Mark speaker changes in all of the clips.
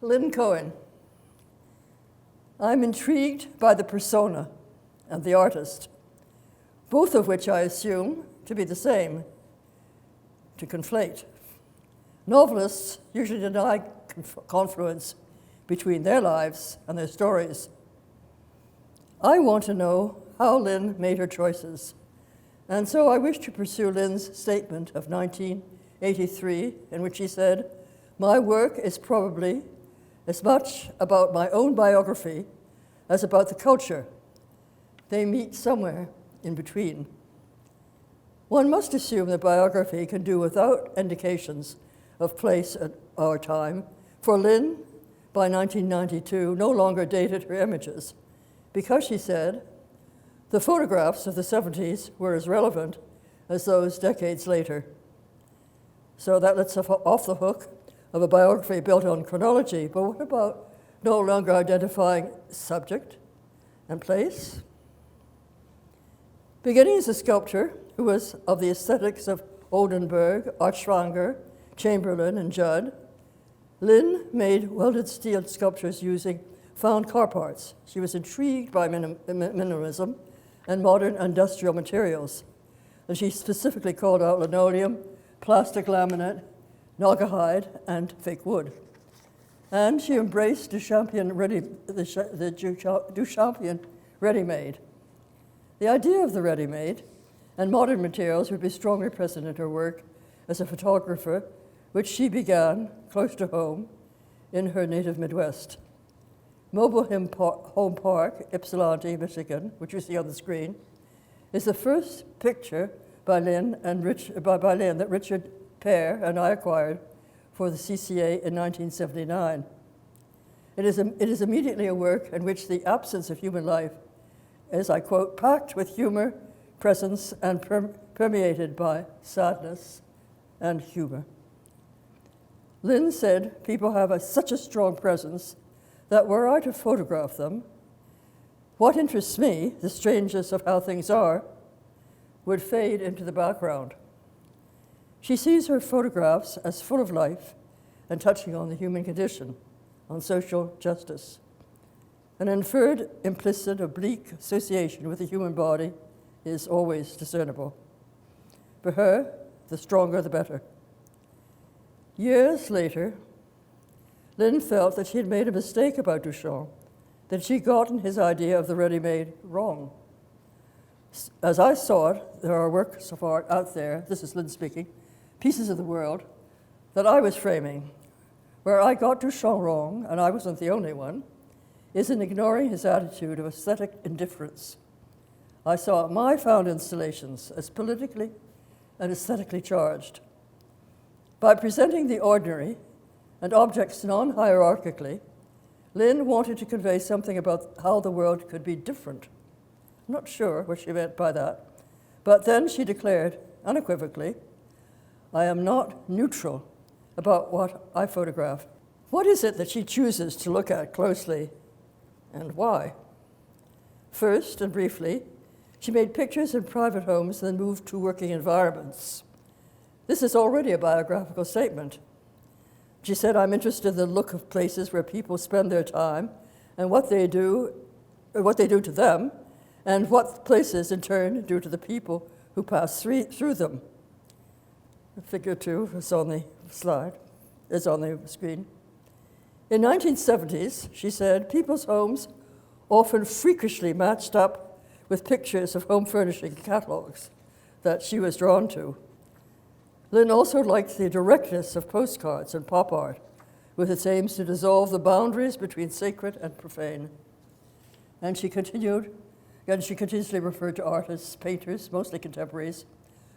Speaker 1: Lynne Cohen. I'm intrigued by the persona and the artist, both of which I assume to be the same, to conflate. Novelists usually deny confluence between their lives and their stories. I want to know how Lynne made her choices, and so I wish to pursue Lynne's statement of 1983, in which she said, "My work is probably as much about my own biography as about the culture. They meet somewhere in between." One must assume that biography can do without indications of place or time, for Lynne, by 1992, no longer dated her images, because she said, the photographs of the 70s were as relevant as those decades later. So that lets us off the hook of a biography built on chronology, but what about no longer identifying subject and place? Beginning as a sculptor who was of the aesthetics of Oldenburg, Artschwanger, Chamberlain, and Judd, Lynne made welded steel sculptures using found car parts. She was intrigued by minimalism and modern industrial materials, and she specifically called out linoleum, plastic laminate, naugahyde, and fake wood. And she embraced the Duchampian ready-made. The idea of the ready-made and modern materials would be strongly present in her work as a photographer, which she began close to home in her native Midwest. Mobile Home Park, Ypsilanti, Michigan, which you see on the screen, is the first picture by Lynne that Richard Pear and I acquired for the CCA in 1979. It is immediately a work in which the absence of human life is, I quote, packed with humor, presence, and permeated by sadness and humor. Lynne said people have such a strong presence that were I to photograph them, what interests me, the strangeness of how things are, would fade into the background. She sees her photographs as full of life and touching on the human condition, on social justice. An inferred, implicit, oblique association with the human body is always discernible. For her, the stronger the better. Years later, Lynne felt that she had made a mistake about Duchamp, that she'd gotten his idea of the ready-made wrong. As I saw it, there are works of art out there, this is Lynne speaking, pieces of the world, that I was framing. Where I got Duchamp wrong, and I wasn't the only one, is in ignoring his attitude of aesthetic indifference. I saw my found installations as politically and aesthetically charged. By presenting the ordinary and objects non-hierarchically, Lynne wanted to convey something about how the world could be different. I'm not sure what she meant by that, but then she declared unequivocally, I am not neutral about what I photograph. What is it that she chooses to look at closely, and why? First, and briefly, she made pictures in private homes and then moved to working environments. This is already a biographical statement. She said, I'm interested in the look of places where people spend their time and what they do to them, and what places in turn do to the people who pass through them. Figure 2 is on the slide, is on the screen. In 1970s, she said, people's homes often freakishly matched up with pictures of home furnishing catalogs that she was drawn to. Lynne also liked the directness of postcards and pop art, with its aims to dissolve the boundaries between sacred and profane. And she continuously referred to artists, painters, mostly contemporaries,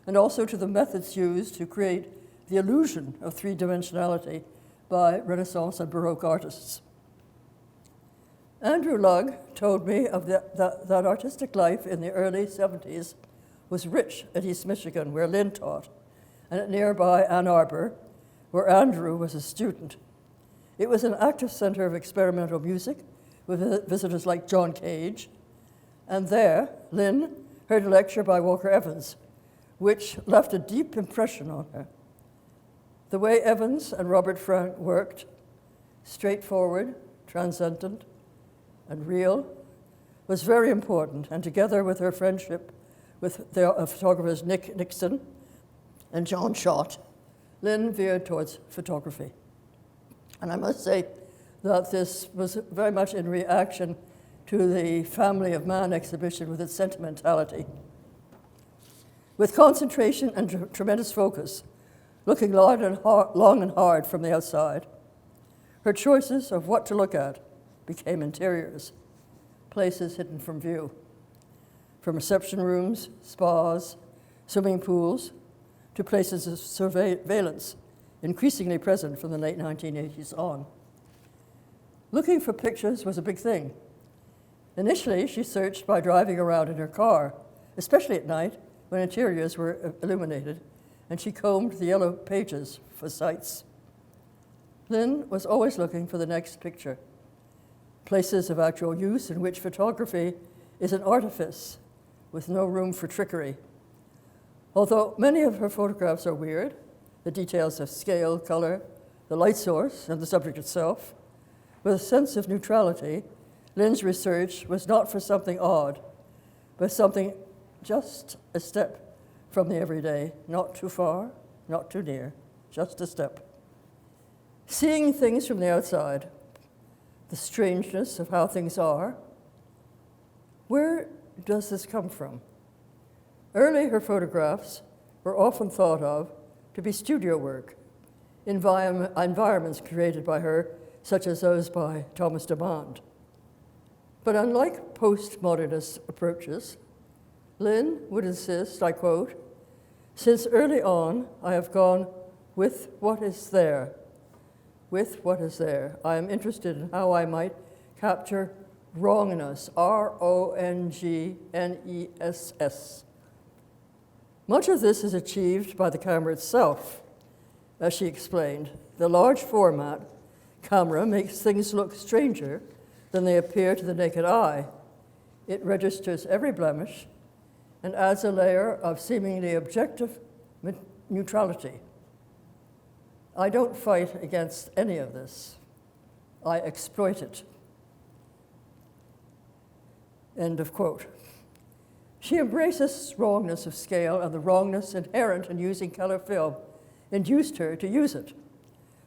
Speaker 1: and also to the methods used to create the illusion of three-dimensionality by Renaissance and Baroque artists. Andrew Lugg told me of that artistic life in the early 70s was rich at East Michigan, where Lynne taught, and at nearby Ann Arbor, where Andrew was a student. It was an active center of experimental music with visitors like John Cage, and there, Lynne heard a lecture by Walker Evans, which left a deep impression on her. The way Evans and Robert Frank worked straightforward, transcendent, and real, was very important, and together with her friendship with the photographers Nick Nixon and John Schott, Lynne veered towards photography. And I must say that this was very much in reaction to the Family of Man exhibition with its sentimentality. With concentration and tremendous focus, looking long and hard from the outside, her choices of what to look at became interiors, places hidden from view, from reception rooms, spas, swimming pools, to places of surveillance, increasingly present from the late 1980s on. Looking for pictures was a big thing. Initially, she searched by driving around in her car, especially at night when interiors were illuminated, and she combed the yellow pages for sights. Lynne was always looking for the next picture, places of actual use in which photography is an artifice with no room for trickery. Although many of her photographs are weird, the details of scale, color, the light source, and the subject itself, with a sense of neutrality, Lynne's research was not for something odd, but something just a step from the everyday, not too far, not too near, just a step. Seeing things from the outside, the strangeness of how things are. Where does this come from? Early, her photographs were often thought of to be studio work, environments created by her, such as those by Thomas Demand. But unlike postmodernist approaches, Lynne would insist, I quote, "Since early on, I have gone with what is there. With what is there. I am interested in how I might capture wrongness, RONGNESS. Much of this is achieved by the camera itself. As she explained, the large format camera makes things look stranger than they appear to the naked eye. It registers every blemish and adds a layer of seemingly objective neutrality. I don't fight against any of this. I exploit it." End of quote. She embraces wrongness of scale, and the wrongness inherent in using color film induced her to use it.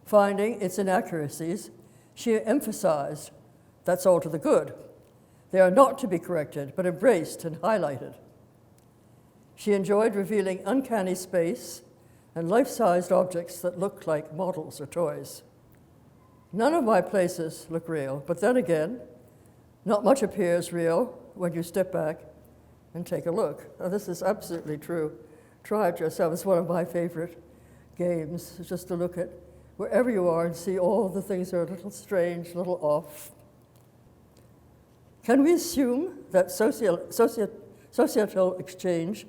Speaker 1: Finding its inaccuracies, she emphasized, that's all to the good. They are not to be corrected, but embraced and highlighted. She enjoyed revealing uncanny space and life-sized objects that looked like models or toys. None of my places look real, but then again, not much appears real when you step back and take a look. Now, this is absolutely true. Try it yourself. It's one of my favorite games, just to look at wherever you are and see all the things that are a little strange, a little off. Can we assume that societal exchange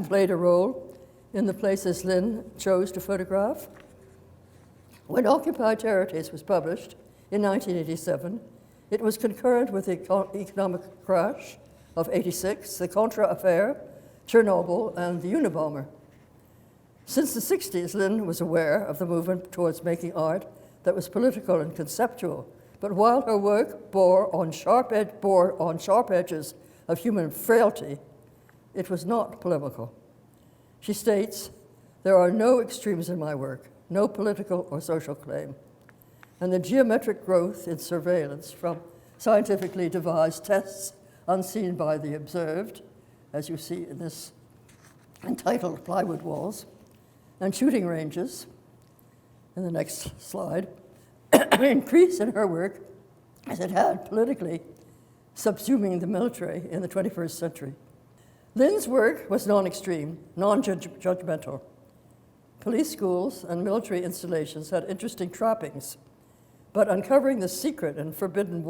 Speaker 1: played a role in the places Lynne chose to photograph? When Occupied Territories was published in 1987, it was concurrent with the economic crash of '86, the Contra affair, Chernobyl, and the Unabomber. Since the '60s, Lynne was aware of the movement towards making art that was political and conceptual. But while her work bore on sharp edges of human frailty, it was not polemical. She states, "There are no extremes in my work, no political or social claim. And the geometric growth in surveillance from scientifically devised tests unseen by the observed, as you see in this entitled Plywood Walls, and shooting ranges," in the next slide, increase in her work as it had politically subsuming the military in the 21st century. Lynne's work was non-extreme, non-judgmental. Police schools and military installations had interesting trappings, but uncovering the secret and the forbidden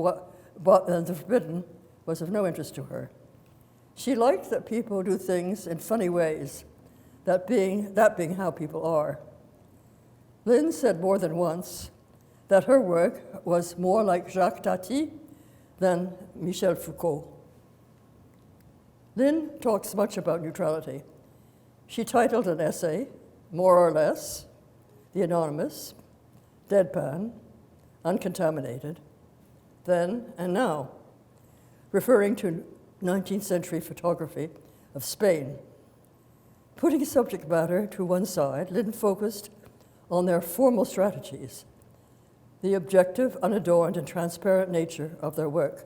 Speaker 1: was of no interest to her. She liked that people do things in funny ways, that being how people are. Lynne said more than once that her work was more like Jacques Tati than Michel Foucault. Lynne talks much about neutrality. She titled an essay, More or Less, The Anonymous, deadpan, uncontaminated, then and now, referring to 19th century photography of Spain. Putting subject matter to one side, Lynne focused on their formal strategies, the objective, unadorned, and transparent nature of their work,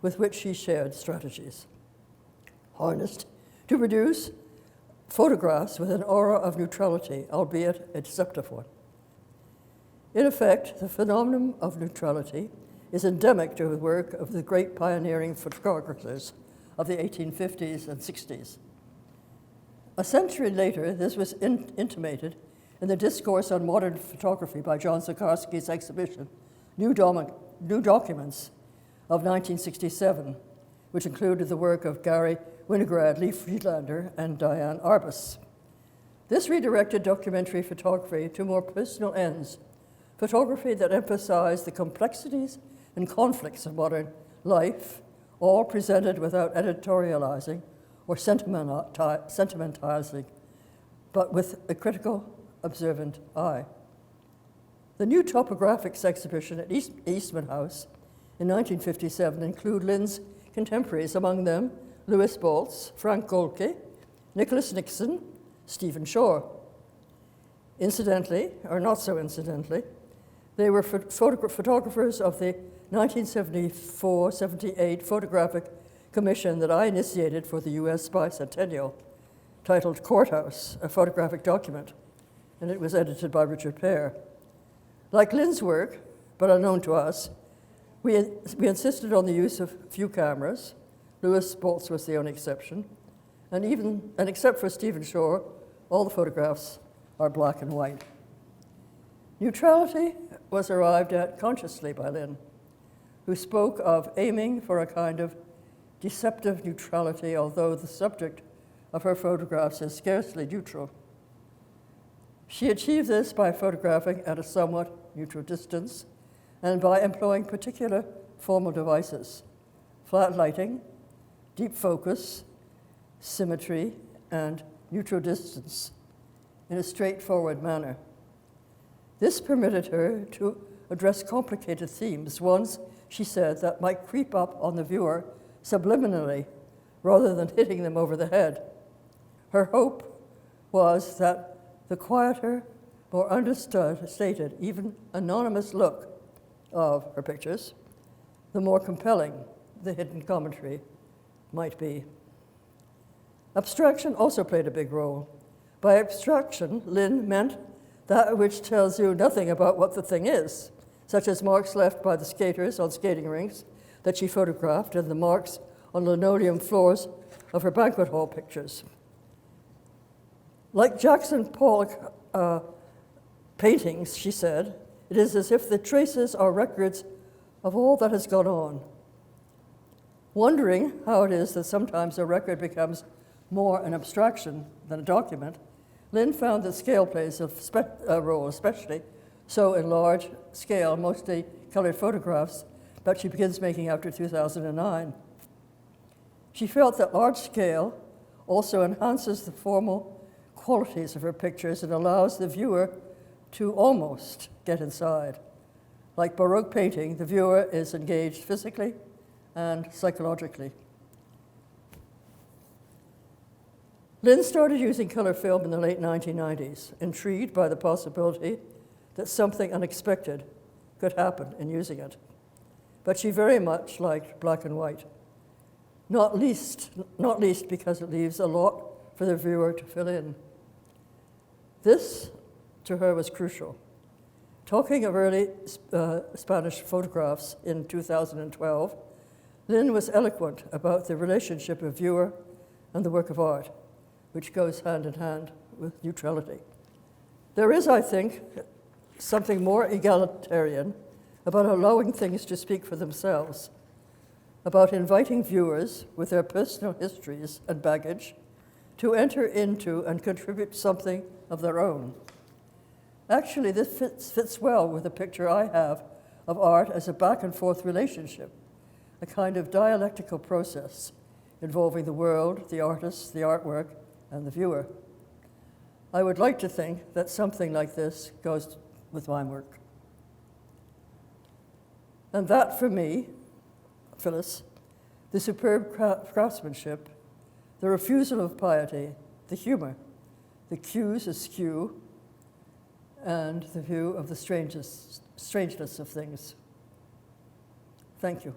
Speaker 1: with which she shared strategies, harnessed to produce photographs with an aura of neutrality, albeit a deceptive one. In effect, the phenomenon of neutrality is endemic to the work of the great pioneering photographers of the 1850s and 60s. A century later, this was intimated in the Discourse on Modern Photography by John Zukarski's exhibition, New Documents of 1967, which included the work of Gary Winograd, Lee Friedlander, and Diane Arbus. This redirected documentary photography to more personal ends, photography that emphasized the complexities and conflicts of modern life, all presented without editorializing or sentimentalizing, but with a critical, observant eye. The new topographics exhibition at Eastman House in 1957 include Lynne's contemporaries, among them Louis Boltz, Frank Goldke, Nicholas Nixon, Stephen Shore. Incidentally, or not so incidentally, they were photographers of the 1974-78 photographic commission that I initiated for the US bicentennial, titled Courthouse, a photographic document, and it was edited by Richard Pear. Like Lynne's work, but unknown to us, we insisted on the use of few cameras. Louis Boltz was the only exception, and except for Stephen Shore, all the photographs are black and white. Neutrality was arrived at consciously by Lynne, who spoke of aiming for a kind of deceptive neutrality, although the subject of her photographs is scarcely neutral. She achieved this by photographing at a somewhat neutral distance and by employing particular formal devices: flat lighting, deep focus, symmetry, and neutral distance in a straightforward manner. This permitted her to address complicated themes, ones, she said, that might creep up on the viewer subliminally rather than hitting them over the head. Her hope was that the quieter, more understated, even anonymous look of her pictures, the more compelling the hidden commentary might be. Abstraction also played a big role. By abstraction, Lynne meant that which tells you nothing about what the thing is, such as marks left by the skaters on skating rinks that she photographed and the marks on linoleum floors of her banquet hall pictures. Like Jackson Pollock paintings, she said, it is as if the traces are records of all that has gone on. Wondering how it is that sometimes a record becomes more an abstraction than a document, Lynne found that scale plays a role, especially so in large-scale, mostly colored photographs that she begins making after 2009. She felt that large scale also enhances the formal qualities of her pictures and allows the viewer to almost get inside. Like Baroque painting, the viewer is engaged physically and psychologically. Lynne started using color film in the late 1990s, intrigued by the possibility that something unexpected could happen in using it. But she very much liked black and white, not least because it leaves a lot for the viewer to fill in. This, to her, was crucial. Talking of early Spanish photographs in 2012, Lynne was eloquent about the relationship of viewer and the work of art, which goes hand in hand with neutrality. There is, I think, something more egalitarian about allowing things to speak for themselves, about inviting viewers with their personal histories and baggage to enter into and contribute something of their own. Actually, this fits well with the picture I have of art as a back and forth relationship, a kind of dialectical process involving the world, the artist, the artwork, and the viewer. I would like to think that something like this goes with my work. And that, for me, Phyllis, the superb craftsmanship, the refusal of piety, the humor, the cues askew, and the view of the strangeness of things. Thank you.